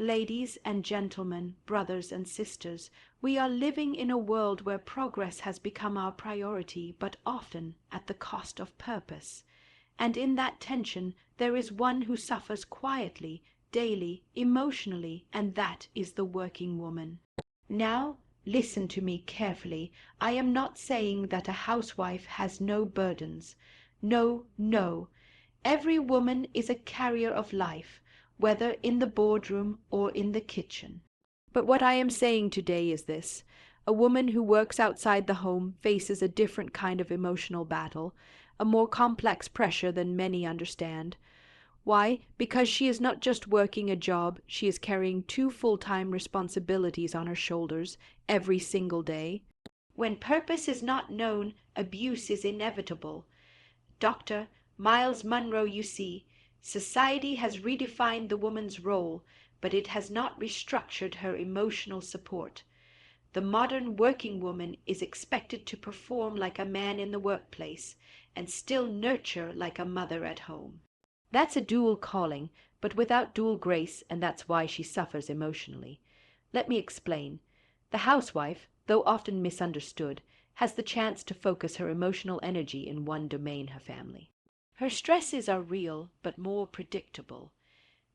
Ladies and gentlemen, brothers and sisters, we are living in a world where progress has become our priority, but often at the cost of purpose. And in that tension there is one who suffers quietly, daily, emotionally, and that is the working woman. Now, listen to me carefully. I am not saying that a housewife has no burdens. No, no. Every woman is a carrier of life, whether in the boardroom or in the kitchen. But what I am saying today is this. A woman who works outside the home faces a different kind of emotional battle, a more complex pressure than many understand. Why? Because she is not just working a job, she is carrying two full-time responsibilities on her shoulders every single day. When purpose is not known, abuse is inevitable. Dr. Miles Monroe, you see, society has redefined the woman's role, but it has not restructured her emotional support. The modern working woman is expected to perform like a man in the workplace and still nurture like a mother at home. That's a dual calling, but without dual grace, and that's why she suffers emotionally. Let me explain. The housewife, though often misunderstood, has the chance to focus her emotional energy in one domain, her family. Her stresses are real, but more predictable.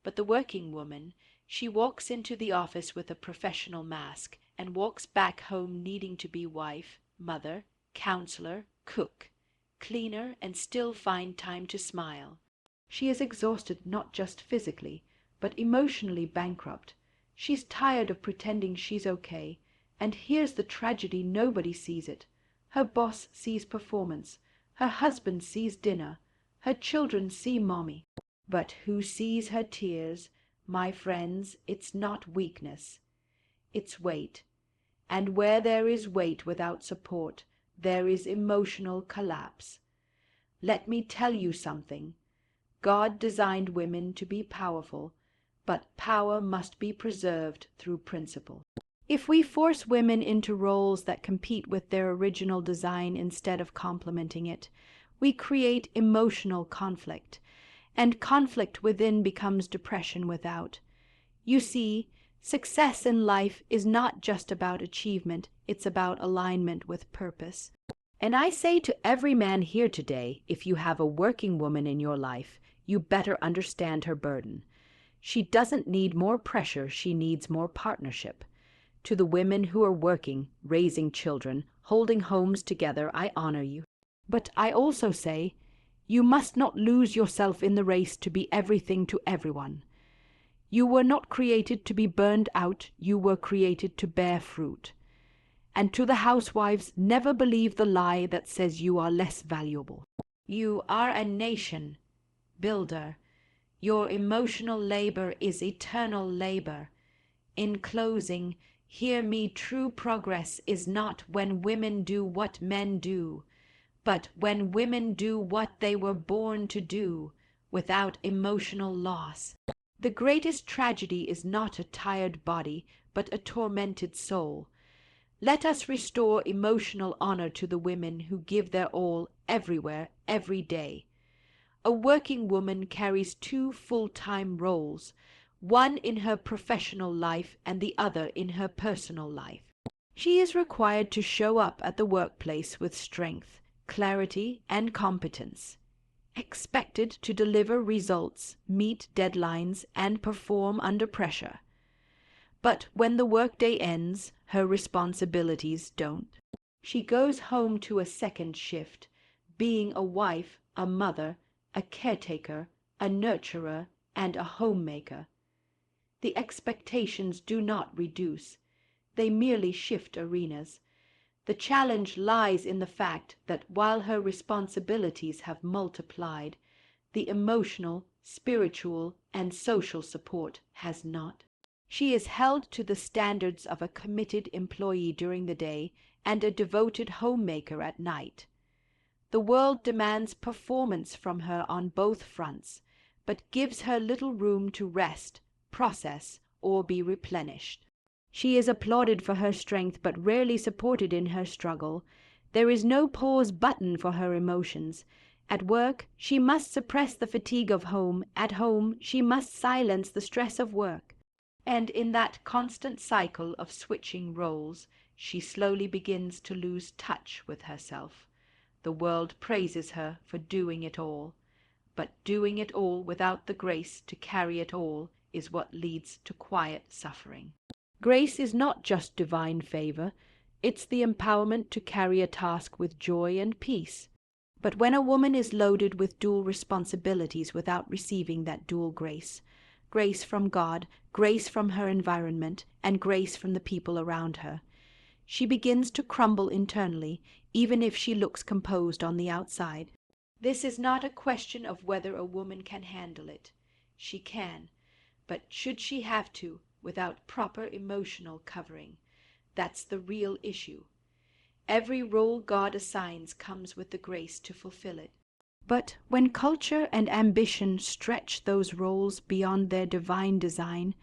But the working woman, she walks into the office with a professional mask and walks back home needing to be wife, mother, counselor, cook, cleaner, and still find time to smile. She is exhausted not just physically, but emotionally bankrupt. She's tired of pretending she's okay, and here's the tragedy: nobody sees it. Her boss sees performance, her husband sees dinner, her children see mommy. But who sees her tears? My friends, it's not weakness, it's weight. And where there is weight without support, there is emotional collapse. Let me tell you something. God designed women to be powerful, but power must be preserved through principle. If we force women into roles that compete with their original design instead of complementing it, we create emotional conflict, and conflict within becomes depression without. You see, success in life is not just about achievement, it's about alignment with purpose. And I say to every man here today, if you have a working woman in your life, you better understand her burden. She doesn't need more pressure, she needs more partnership. To the women who are working, raising children, holding homes together, I honor you. But I also say, you must not lose yourself in the race to be everything to everyone. You were not created to be burned out, you were created to bear fruit. And to the housewives, never believe the lie that says you are less valuable. You are a nation builder. Your emotional labor is eternal labor. In closing, hear me, true progress is not when women do what men do, but when women do what they were born to do, without emotional loss. The greatest tragedy is not a tired body, but a tormented soul. Let us restore emotional honor to the women who give their all everywhere, every day. A working woman carries two full-time roles, one in her professional life and the other in her personal life. She is required to show up at the workplace with strength, clarity, and competence, expected to deliver results, meet deadlines, and perform under pressure. But when the workday ends, her responsibilities don't. She goes home to a second shift, being a wife, a mother, a caretaker, a nurturer, and a homemaker. The expectations do not reduce. They merely shift arenas. The challenge lies in the fact that while her responsibilities have multiplied, the emotional, spiritual, and social support has not. She is held to the standards of a committed employee during the day and a devoted homemaker at night. The world demands performance from her on both fronts, but gives her little room to rest, process, or be replenished. She is applauded for her strength, but rarely supported in her struggle. There is no pause button for her emotions. At work, she must suppress the fatigue of home. At home, she must silence the stress of work. And in that constant cycle of switching roles, she slowly begins to lose touch with herself. The world praises her for doing it all, but doing it all without the grace to carry it all is what leads to quiet suffering. Grace is not just divine favor, it's the empowerment to carry a task with joy and peace. But when a woman is loaded with dual responsibilities without receiving that dual grace, grace from God, grace from her environment, and grace from the people around her, she begins to crumble internally, even if she looks composed on the outside. This is not a question of whether a woman can handle it. She can, but should she have to, without proper emotional covering? That's the real issue. Every role God assigns comes with the grace to fulfill it. But when culture and ambition stretch those roles beyond their divine design,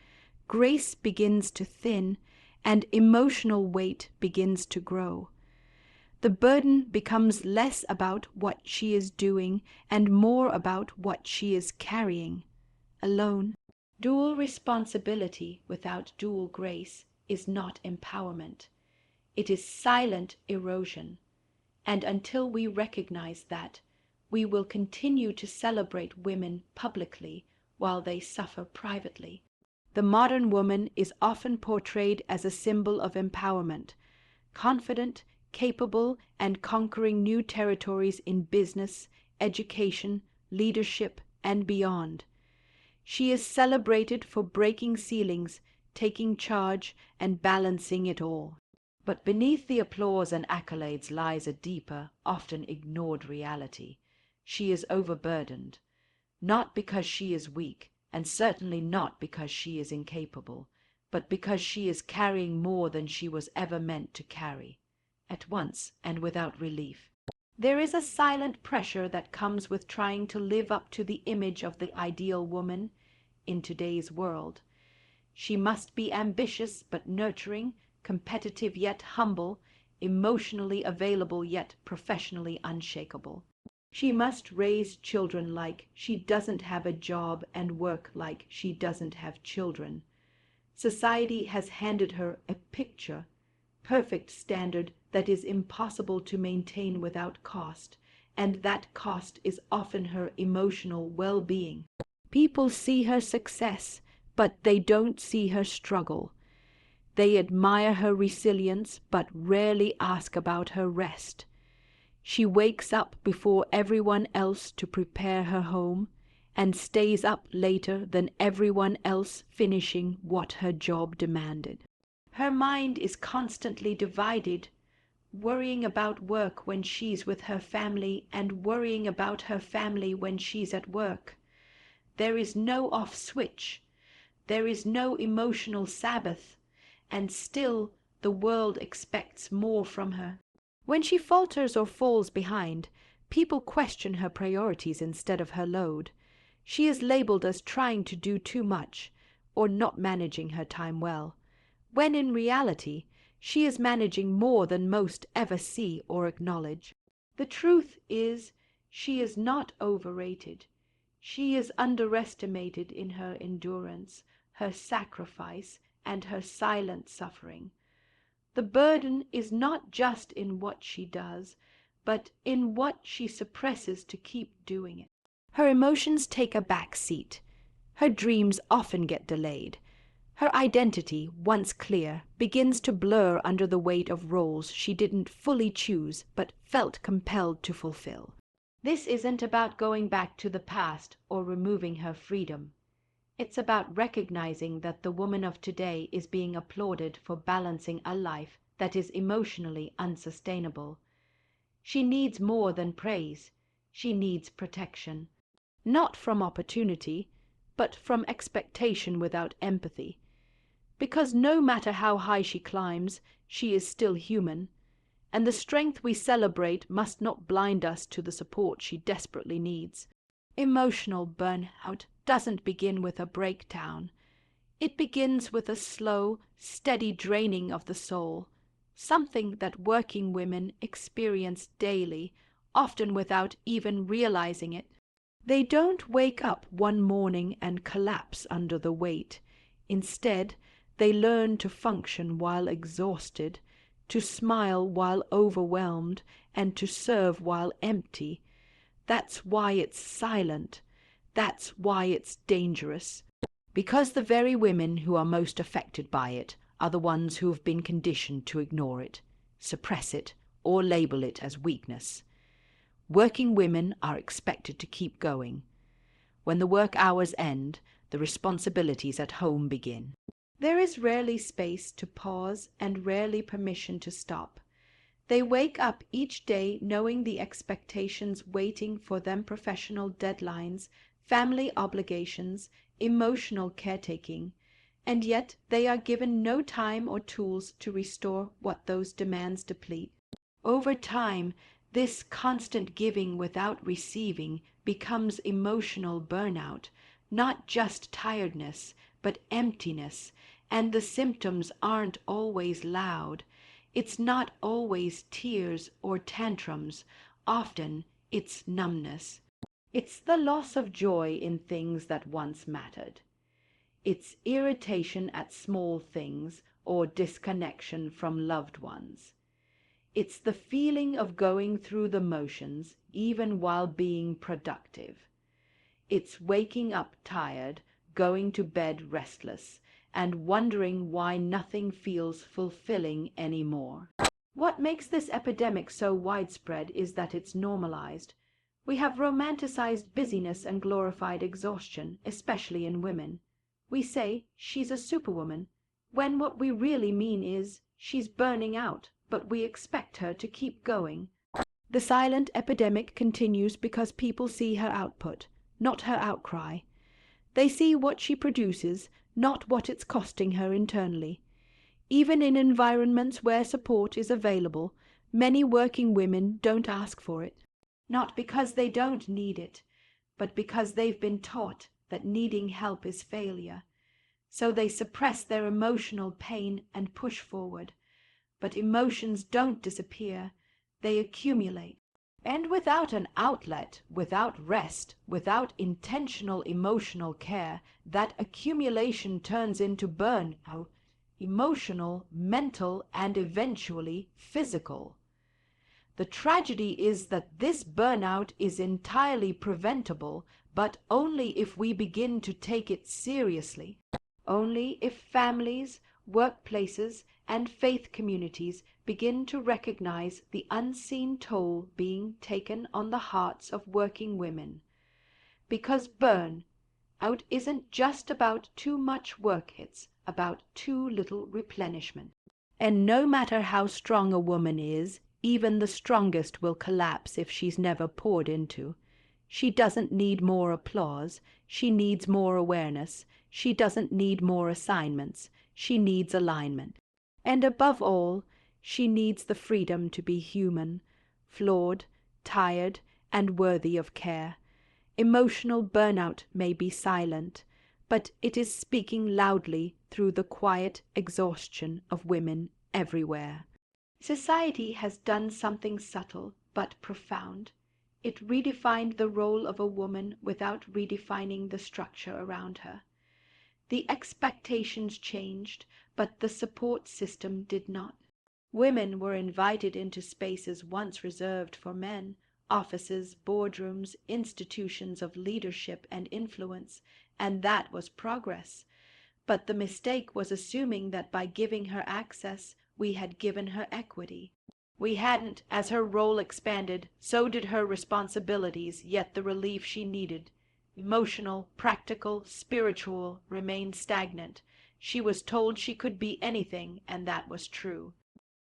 grace begins to thin and emotional weight begins to grow. The burden becomes less about what she is doing and more about what she is carrying, alone. Dual responsibility without dual grace is not empowerment. It is silent erosion. And until we recognize that, we will continue to celebrate women publicly while they suffer privately. The modern woman is often portrayed as a symbol of empowerment, confident, capable, and conquering new territories in business, education, leadership, and beyond. She is celebrated for breaking ceilings, taking charge, and balancing it all. But beneath the applause and accolades lies a deeper, often ignored reality. She is overburdened, not because she is weak, and certainly not because she is incapable, but because she is carrying more than she was ever meant to carry, at once and without relief. There is a silent pressure that comes with trying to live up to the image of the ideal woman in today's world. She must be ambitious but nurturing, competitive yet humble, emotionally available yet professionally unshakable. She must raise children like she doesn't have a job and work like she doesn't have children. Society has handed her a picture, perfect standard that is impossible to maintain without cost, and that cost is often her emotional well-being. People see her success, but they don't see her struggle. They admire her resilience, but rarely ask about her rest. She wakes up before everyone else to prepare her home, and stays up later than everyone else finishing what her job demanded. Her mind is constantly divided, worrying about work when she's with her family and worrying about her family when she's at work. There is no off switch. There is no emotional Sabbath, and still the world expects more from her. When she falters or falls behind, people question her priorities instead of her load. She is labeled as trying to do too much or not managing her time well, when in reality she is managing more than most ever see or acknowledge. The truth is, she is not overrated. She is underestimated in her endurance, her sacrifice, and her silent suffering. The burden is not just in what she does, but in what she suppresses to keep doing it. Her emotions take a back seat. Her dreams often get delayed. Her identity, once clear, begins to blur under the weight of roles she didn't fully choose but felt compelled to fulfill. This isn't about going back to the past or removing her freedom. It's about recognizing that the woman of today is being applauded for balancing a life that is emotionally unsustainable. She needs more than praise. She needs protection. Not from opportunity, but from expectation without empathy. Because no matter how high she climbs, she is still human, and the strength we celebrate must not blind us to the support she desperately needs. Emotional burnout doesn't begin with a breakdown. It begins with a slow, steady draining of the soul, something that working women experience daily, often without even realizing it. They don't wake up one morning and collapse under the weight. Instead, they learn to function while exhausted, to smile while overwhelmed, and to serve while empty. That's why it's silent. That's why it's dangerous. Because the very women who are most affected by it are the ones who have been conditioned to ignore it, suppress it, or label it as weakness. Working women are expected to keep going. When the work hours end, the responsibilities at home begin. There is rarely space to pause and rarely permission to stop. They wake up each day knowing the expectations waiting for them: professional deadlines, family obligations, emotional caretaking, and yet they are given no time or tools to restore what those demands deplete. Over time, this constant giving without receiving becomes emotional burnout, not just tiredness, but emptiness, and the symptoms aren't always loud. It's not always tears or tantrums. Often it's numbness. It's the loss of joy in things that once mattered. It's irritation at small things or disconnection from loved ones. It's the feeling of going through the motions even while being productive. It's waking up tired, going to bed restless, and wondering why nothing feels fulfilling anymore. What makes this epidemic so widespread is that it's normalized. We have romanticized busyness and glorified exhaustion, especially in women. We say she's a superwoman, when what we really mean is she's burning out, but we expect her to keep going. The silent epidemic continues because people see her output, not her outcry. They see what she produces, not what it's costing her internally. Even in environments where support is available, many working women don't ask for it. Not because they don't need it, but because they've been taught that needing help is failure. So they suppress their emotional pain and push forward. But emotions don't disappear, they accumulate. And without an outlet, without rest, without intentional emotional care, that accumulation turns into burnout, emotional, mental, and eventually physical. The tragedy is that this burnout is entirely preventable, but only if we begin to take it seriously. Only if families, workplaces, and faith communities begin to recognize the unseen toll being taken on the hearts of working women. Because burn-out isn't just about too much work, it's about too little replenishment. And no matter how strong a woman is, even the strongest will collapse if she's never poured into. She doesn't need more applause, she needs more awareness. She doesn't need more assignments, she needs alignment. And above all, she needs the freedom to be human, flawed, tired, and worthy of care. Emotional burnout may be silent, but it is speaking loudly through the quiet exhaustion of women everywhere. Society has done something subtle but profound. It redefined the role of a woman without redefining the structure around her. The expectations changed, but the support system did not. Women were invited into spaces once reserved for men, offices, boardrooms, institutions of leadership and influence, and that was progress. But the mistake was assuming that by giving her access, we had given her equity. We hadn't. As her role expanded, so did her responsibilities, yet the relief she needed, emotional, practical, spiritual, remained stagnant. She was told she could be anything, and that was true.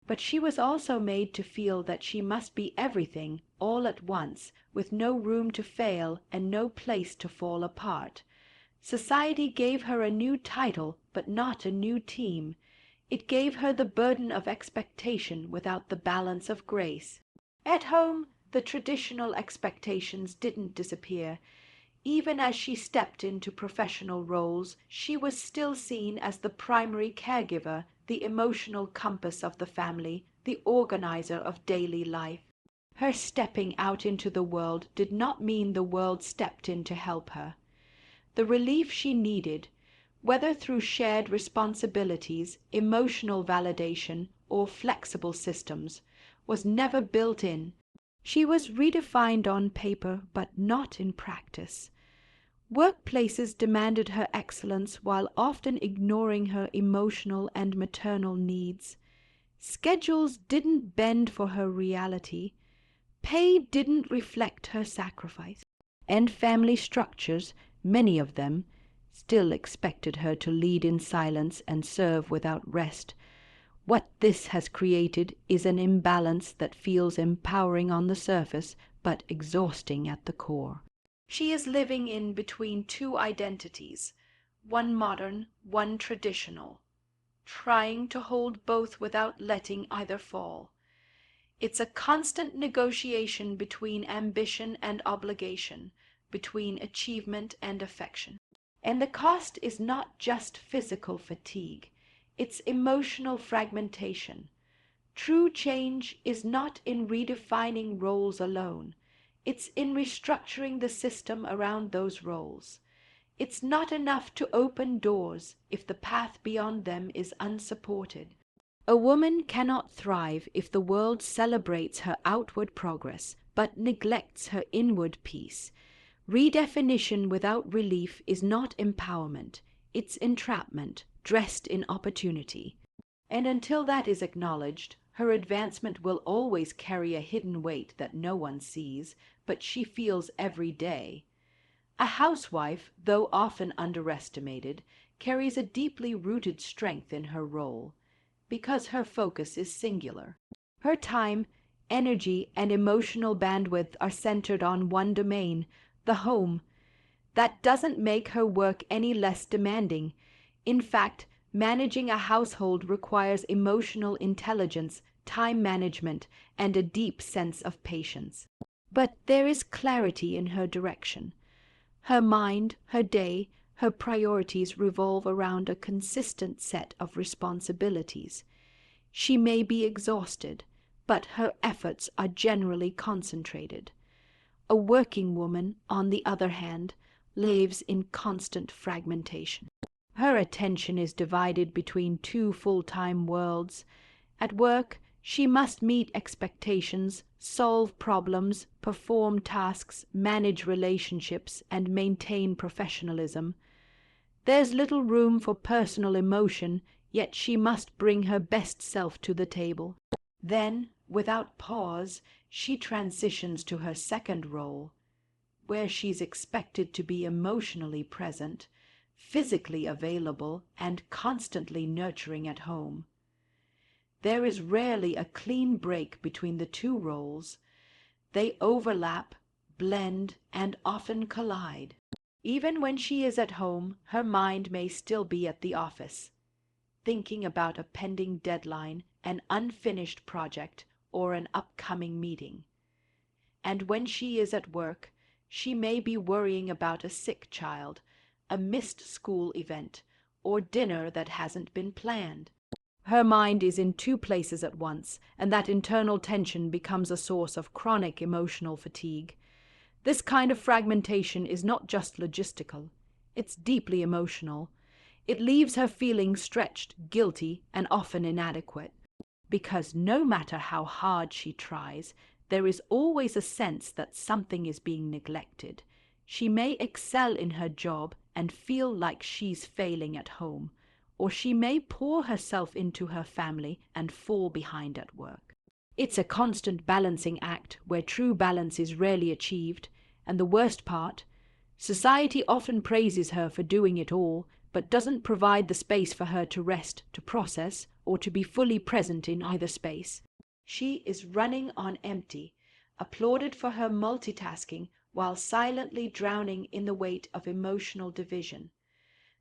But she was also made to feel that she must be everything all at once, with no room to fail and no place to fall apart. Society gave her a new title, but not a new team. It gave her the burden of expectation without the balance of grace. At home, the traditional expectations didn't disappear. Even as she stepped into professional roles, she was still seen as the primary caregiver, the emotional compass of the family, the organizer of daily life. Her stepping out into the world did not mean the world stepped in to help her. The relief she needed, whether through shared responsibilities, emotional validation, or flexible systems, was never built in. She was redefined on paper, but not in practice. Workplaces demanded her excellence while often ignoring her emotional and maternal needs. Schedules didn't bend for her reality. Pay didn't reflect her sacrifice. And family structures, many of them, still expected her to lead in silence and serve without rest. What this has created is an imbalance that feels empowering on the surface, but exhausting at the core. She is living in between two identities, one modern, one traditional, trying to hold both without letting either fall. It's a constant negotiation between ambition and obligation, between achievement and affection. And the cost is not just physical fatigue, it's emotional fragmentation. True change is not in redefining roles alone, it's in restructuring the system around those roles. It's not enough to open doors if the path beyond them is unsupported. A woman cannot thrive if the world celebrates her outward progress, but neglects her inward peace. Redefinition without relief is not empowerment, it's entrapment, dressed in opportunity. And until that is acknowledged, her advancement will always carry a hidden weight that no one sees, but she feels every day. A housewife, though often underestimated, carries a deeply rooted strength in her role, because her focus is singular. Her time, energy, and emotional bandwidth are centered on one domain, the home. That doesn't make her work any less demanding. In fact, managing a household requires emotional intelligence, time management, and a deep sense of patience. But there is clarity in her direction. Her mind, her day, her priorities revolve around a consistent set of responsibilities. She may be exhausted, but her efforts are generally concentrated. A working woman, on the other hand, lives in constant fragmentation. Her attention is divided between two full-time worlds. At work, she must meet expectations, solve problems, perform tasks, manage relationships, and maintain professionalism. There's little room for personal emotion, yet she must bring her best self to the table. Then, without pause, she transitions to her second role, where she's expected to be emotionally present, physically available, and constantly nurturing at home. There is rarely a clean break between the two roles. They overlap, blend, and often collide. Even when she is at home, her mind may still be at the office, thinking about a pending deadline, an unfinished project, or an upcoming meeting. And when she is at work, she may be worrying about a sick child, a missed school event, or dinner that hasn't been planned. Her mind is in two places at once, and that internal tension becomes a source of chronic emotional fatigue. This kind of fragmentation is not just logistical, it's deeply emotional. It leaves her feeling stretched, guilty, and often inadequate. Because no matter how hard she tries, there is always a sense that something is being neglected. She may excel in her job and feel like she's failing at home, or she may pour herself into her family and fall behind at work. It's a constant balancing act where true balance is rarely achieved, and the worst part, society often praises her for doing it all, but doesn't provide the space for her to rest, to process, or to be fully present in either space. She is running on empty, applauded for her multitasking while silently drowning in the weight of emotional division.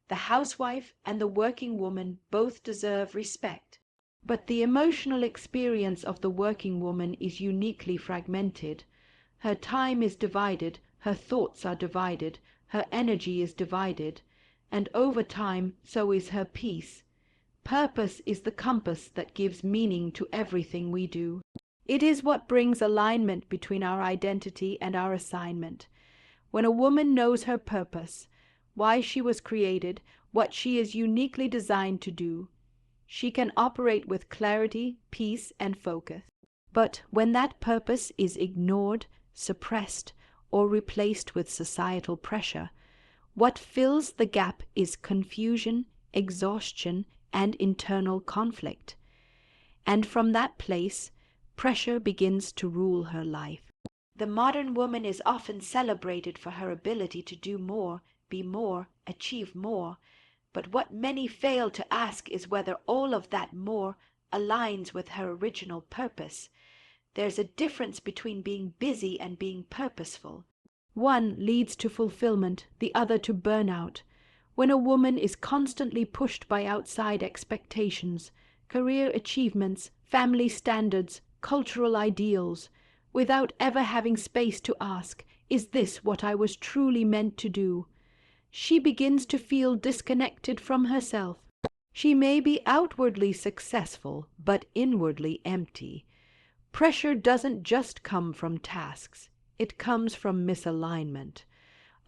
The housewife and the working woman both deserve respect, but the emotional experience of the working woman is uniquely fragmented. Her time is divided, her thoughts are divided, her energy is divided, and over time so is her peace. Purpose is the compass that gives meaning to everything we do. It is what brings alignment between our identity and our assignment. When a woman knows her purpose, why she was created, what she is uniquely designed to do. She can operate with clarity, peace, and focus. But when that purpose is ignored, suppressed, or replaced with societal pressure, what fills the gap is confusion, exhaustion, and internal conflict. And from that place, pressure begins to rule her life. The modern woman is often celebrated for her ability to do more, be more, achieve more. But what many fail to ask is whether all of that more aligns with her original purpose. There's a difference between being busy and being purposeful. One leads to fulfillment, the other to burnout. When a woman is constantly pushed by outside expectations, career achievements, family standards, cultural ideals, without ever having space to ask, is this what I was truly meant to do? She begins to feel disconnected from herself. She may be outwardly successful, but inwardly empty. Pressure doesn't just come from tasks, it comes from misalignment.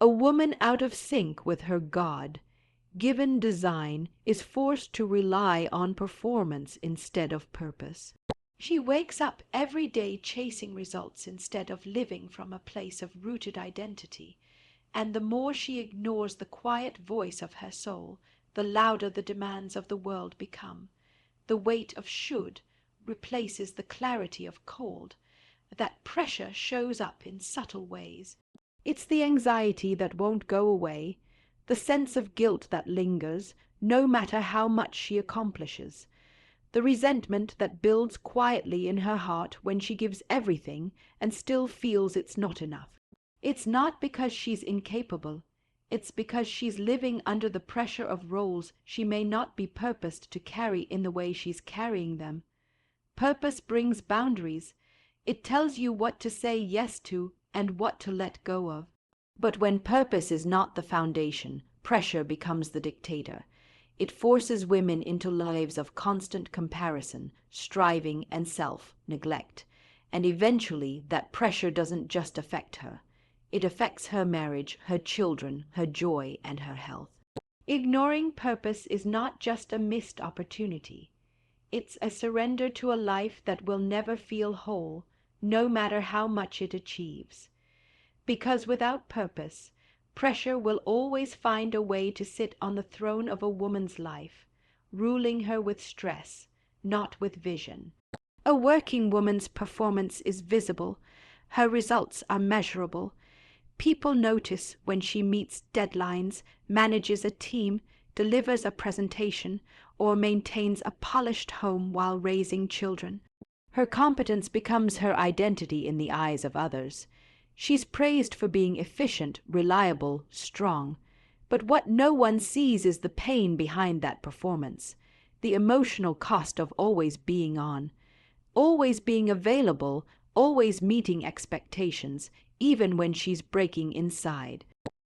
A woman out of sync with her God-given design is forced to rely on performance instead of purpose. She wakes up every day chasing results instead of living from a place of rooted identity. And the more she ignores the quiet voice of her soul, the louder the demands of the world become. The weight of should replaces the clarity of cold. That pressure shows up in subtle ways. It's the anxiety that won't go away, the sense of guilt that lingers, no matter how much she accomplishes, the resentment that builds quietly in her heart when she gives everything and still feels it's not enough. It's not because she's incapable. It's because she's living under the pressure of roles she may not be purposed to carry in the way she's carrying them. Purpose brings boundaries. It tells you what to say yes to and what to let go of. But when purpose is not the foundation, pressure becomes the dictator. It forces women into lives of constant comparison, striving, and self-neglect. And eventually that pressure doesn't just affect her. It affects her marriage, her children, her joy, and her health. Ignoring purpose is not just a missed opportunity. It's a surrender to a life that will never feel whole, no matter how much it achieves. Because without purpose, pressure will always find a way to sit on the throne of a woman's life, ruling her with stress, not with vision. A working woman's performance is visible. Her results are measurable. People notice when she meets deadlines, manages a team, delivers a presentation, or maintains a polished home while raising children. Her competence becomes her identity in the eyes of others. She's praised for being efficient, reliable, strong. But what no one sees is the pain behind that performance, the emotional cost of always being on, always being available, always meeting expectations, even when she's breaking inside.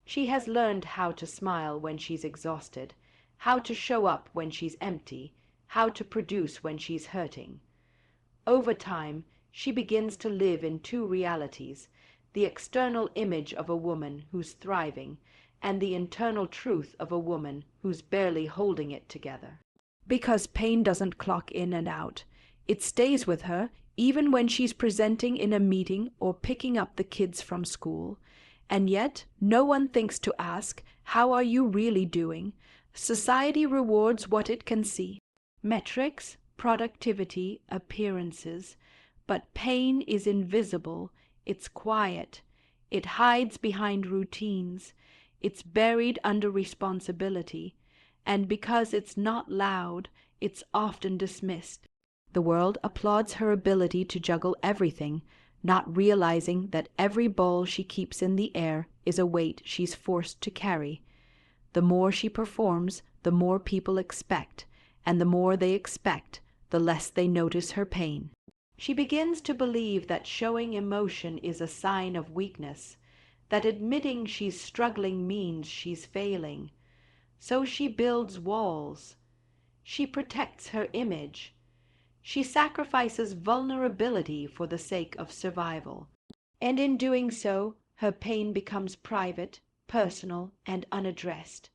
She has learned how to smile when she's exhausted, how to show up when she's empty, how to produce when she's hurting. Over time, she begins to live in two realities, the external image of a woman who's thriving, and the internal truth of a woman who's barely holding it together. Because pain doesn't clock in and out. It stays with her even when she's presenting in a meeting or picking up the kids from school. And yet, no one thinks to ask, how are you really doing? Society rewards what it can see. Metrics, productivity, appearances. But pain is invisible. It's quiet. It hides behind routines. It's buried under responsibility. And because it's not loud, it's often dismissed. The world applauds her ability to juggle everything, not realizing that every ball she keeps in the air is a weight she's forced to carry. The more she performs, the more people expect, and the more they expect, the less they notice her pain. She begins to believe that showing emotion is a sign of weakness, that admitting she's struggling means she's failing. So she builds walls. She protects her image. She sacrifices vulnerability for the sake of survival. And in doing so, her pain becomes private, personal, and unaddressed.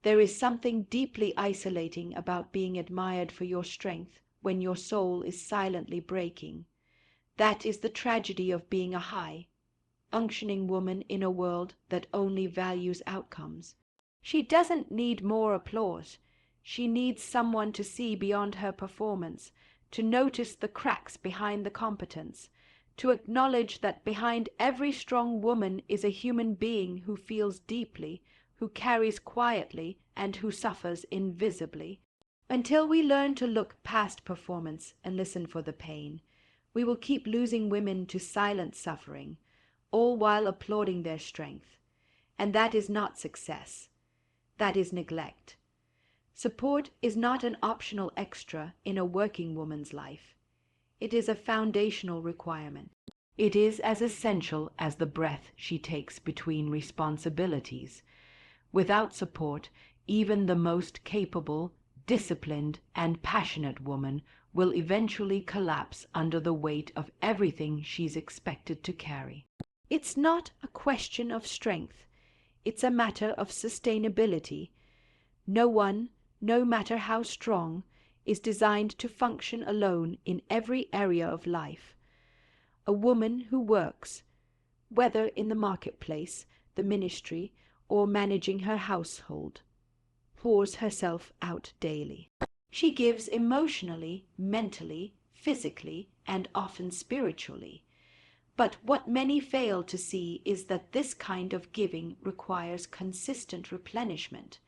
There is something deeply isolating about being admired for your strength when your soul is silently breaking. That is the tragedy of being a high, functioning woman in a world that only values outcomes. She doesn't need more applause. She needs someone to see beyond her performance, to notice the cracks behind the competence, to acknowledge that behind every strong woman is a human being who feels deeply, who carries quietly, and who suffers invisibly. Until we learn to look past performance and listen for the pain, we will keep losing women to silent suffering, all while applauding their strength. And that is not success. That is neglect. Support is not an optional extra in a working woman's life. It is a foundational requirement. It is as essential as the breath she takes between responsibilities. Without support, even the most capable, disciplined, and passionate woman will eventually collapse under the weight of everything she's expected to carry. It's not a question of strength. It's a matter of sustainability. No one, no matter how strong, is designed to function alone in every area of life. A woman who works, whether in the marketplace, the ministry, or managing her household, pours herself out daily. She gives emotionally, mentally, physically, and often spiritually. But what many fail to see is that this kind of giving requires consistent replenishment.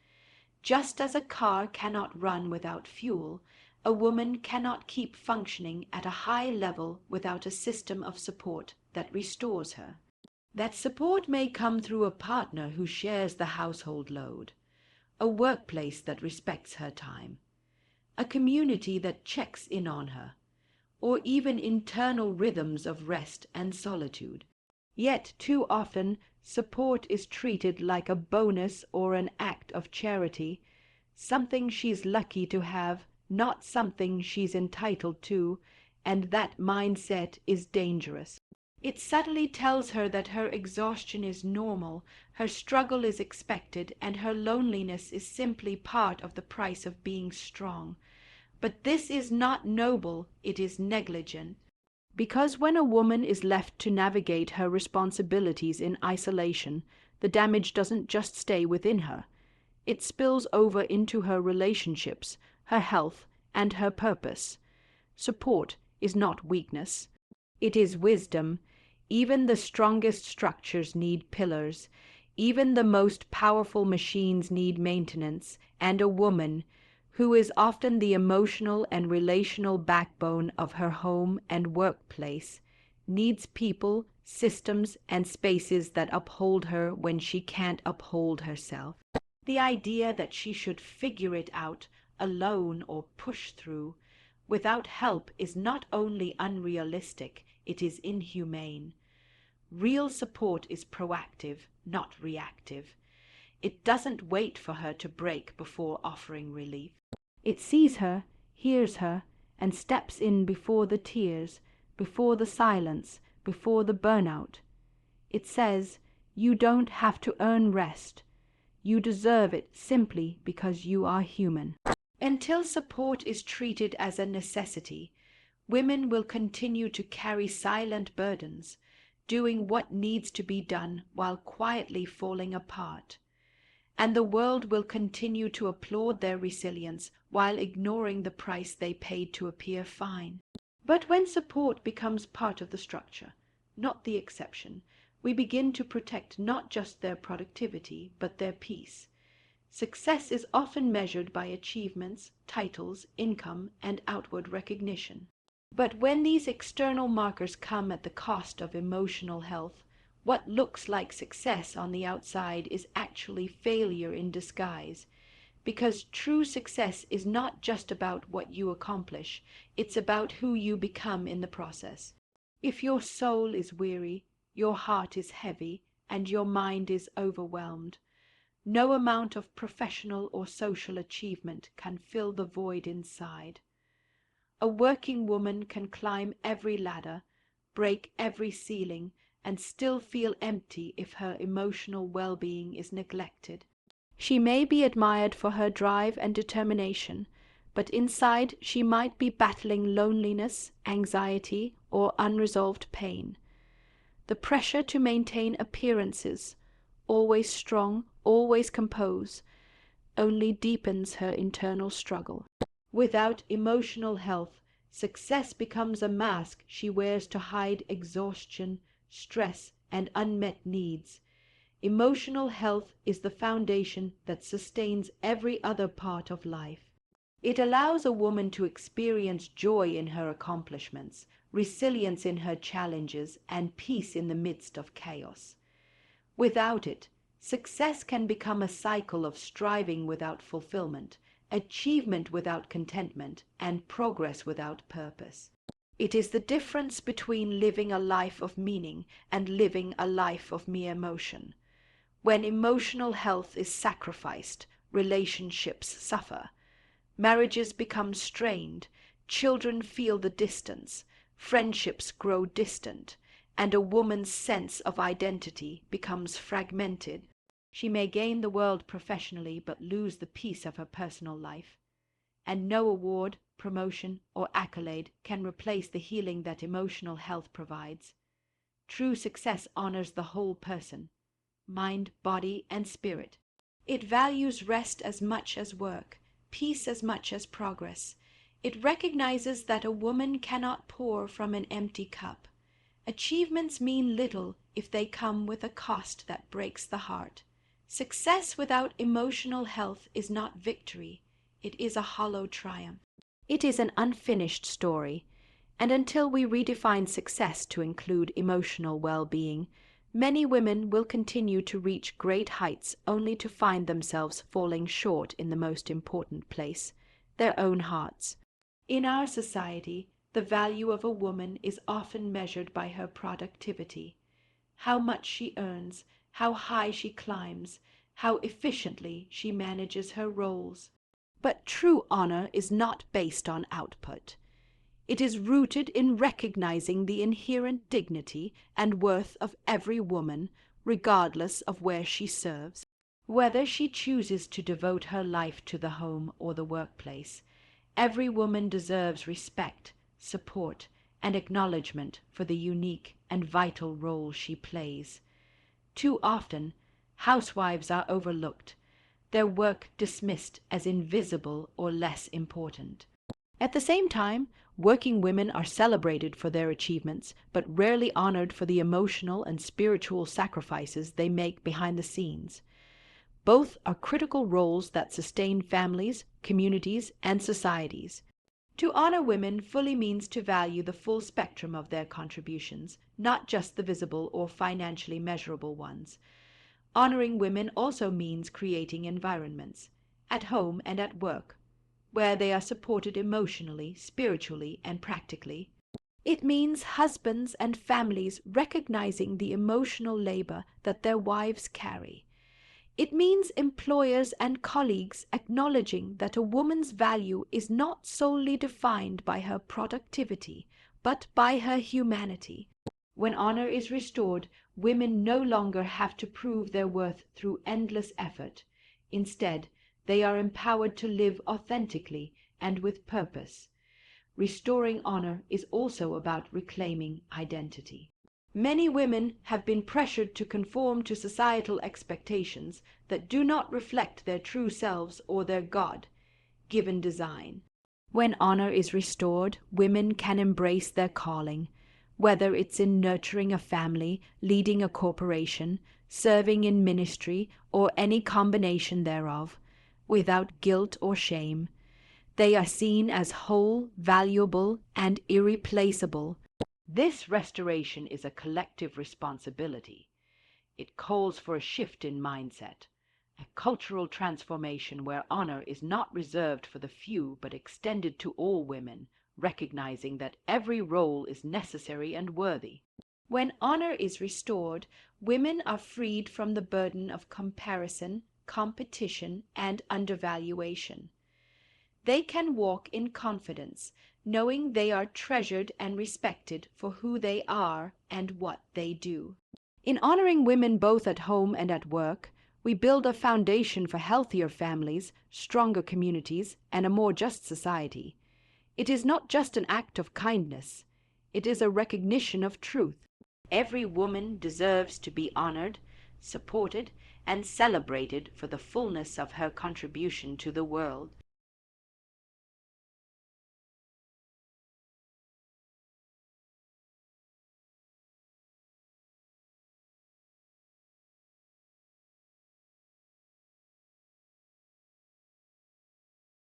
Just as a car cannot run without fuel, a woman cannot keep functioning at a high level without a system of support that restores her. That support may come through a partner who shares the household load, a workplace that respects her time, a community that checks in on her, or even internal rhythms of rest and solitude. Yet too often support is treated like a bonus or an act of charity, something she's lucky to have, not something she's entitled to, and that mindset is dangerous. It subtly tells her that her exhaustion is normal, her struggle is expected, and her loneliness is simply part of the price of being strong. But this is not noble, it is negligent. Because when a woman is left to navigate her responsibilities in isolation, the damage doesn't just stay within her. It spills over into her relationships, her health, and her purpose. Support is not weakness. It is wisdom. Even the strongest structures need pillars. Even the most powerful machines need maintenance, and a woman, who is often the emotional and relational backbone of her home and workplace, needs people, systems, and spaces that uphold her when she can't uphold herself. The idea that she should figure it out alone or push through without help is not only unrealistic, it is inhumane. Real support is proactive, not reactive. It doesn't wait for her to break before offering relief. It sees her, hears her, and steps in before the tears, before the silence, before the burnout. It says, "You don't have to earn rest. You deserve it simply because you are human." Until support is treated as a necessity, women will continue to carry silent burdens, doing what needs to be done while quietly falling apart. And the world will continue to applaud their resilience while ignoring the price they paid to appear fine. But when support becomes part of the structure, not the exception, we begin to protect not just their productivity, but their peace. Success is often measured by achievements, titles, income, and outward recognition. But when these external markers come at the cost of emotional health, what looks like success on the outside is actually failure in disguise, because true success is not just about what you accomplish, it's about who you become in the process. If your soul is weary, your heart is heavy, and your mind is overwhelmed, no amount of professional or social achievement can fill the void inside. A working woman can climb every ladder, break every ceiling, and still feel empty if her emotional well-being is neglected. She may be admired for her drive and determination, but inside she might be battling loneliness, anxiety, or unresolved pain. The pressure to maintain appearances, always strong, always composed, only deepens her internal struggle. Without emotional health, success becomes a mask she wears to hide exhaustion, stress, and unmet needs. Emotional health is the foundation that sustains every other part of life. It allows a woman to experience joy in her accomplishments, resilience in her challenges, and peace in the midst of chaos. Without it, success can become a cycle of striving without fulfillment, achievement without contentment, and progress without purpose. It is the difference between living a life of meaning and living a life of mere motion. When emotional health is sacrificed, relationships suffer. Marriages become strained, children feel the distance, friendships grow distant, and a woman's sense of identity becomes fragmented. She may gain the world professionally but lose the peace of her personal life. And no award, promotion, or accolade can replace the healing that emotional health provides. True success honors the whole person, mind, body, and spirit. It values rest as much as work, peace as much as progress. It recognizes that a woman cannot pour from an empty cup. Achievements mean little if they come with a cost that breaks the heart. Success without emotional health is not victory. It is a hollow triumph. It is an unfinished story, and until we redefine success to include emotional well-being, many women will continue to reach great heights only to find themselves falling short in the most important place, their own hearts. In our society, the value of a woman is often measured by her productivity, how much she earns, how high she climbs, how efficiently she manages her roles. But true honor is not based on output. It is rooted in recognizing the inherent dignity and worth of every woman, regardless of where she serves. Whether she chooses to devote her life to the home or the workplace, every woman deserves respect, support, and acknowledgement for the unique and vital role she plays. Too often, housewives are overlooked, their work dismissed as invisible or less important. At the same time, working women are celebrated for their achievements, but rarely honored for the emotional and spiritual sacrifices they make behind the scenes. Both are critical roles that sustain families, communities, and societies. To honor women fully means to value the full spectrum of their contributions, not just the visible or financially measurable ones. Honoring women also means creating environments, at home and at work, where they are supported emotionally, spiritually, and practically. It means husbands and families recognizing the emotional labor that their wives carry. It means employers and colleagues acknowledging that a woman's value is not solely defined by her productivity, but by her humanity. When honor is restored, women no longer have to prove their worth through endless effort. Instead, they are empowered to live authentically and with purpose. Restoring honor is also about reclaiming identity. Many women have been pressured to conform to societal expectations that do not reflect their true selves or their God-given design. When honor is restored, women can embrace their calling, whether it's in nurturing a family, leading a corporation, serving in ministry, or any combination thereof, without guilt or shame. They are seen as whole, valuable, and irreplaceable. This restoration is a collective responsibility. It calls for a shift in mindset, a cultural transformation where honor is not reserved for the few but extended to all women, recognizing that every role is necessary and worthy. When honor is restored, women are freed from the burden of comparison, competition, and undervaluation. They can walk in confidence, knowing they are treasured and respected for who they are and what they do. In honoring women both at home and at work, We build a foundation for healthier families, stronger communities, and a more just society. It is not just an act of kindness. It is a recognition of truth. Every woman deserves to be honored, supported, and celebrated for the fullness of her contribution to the world.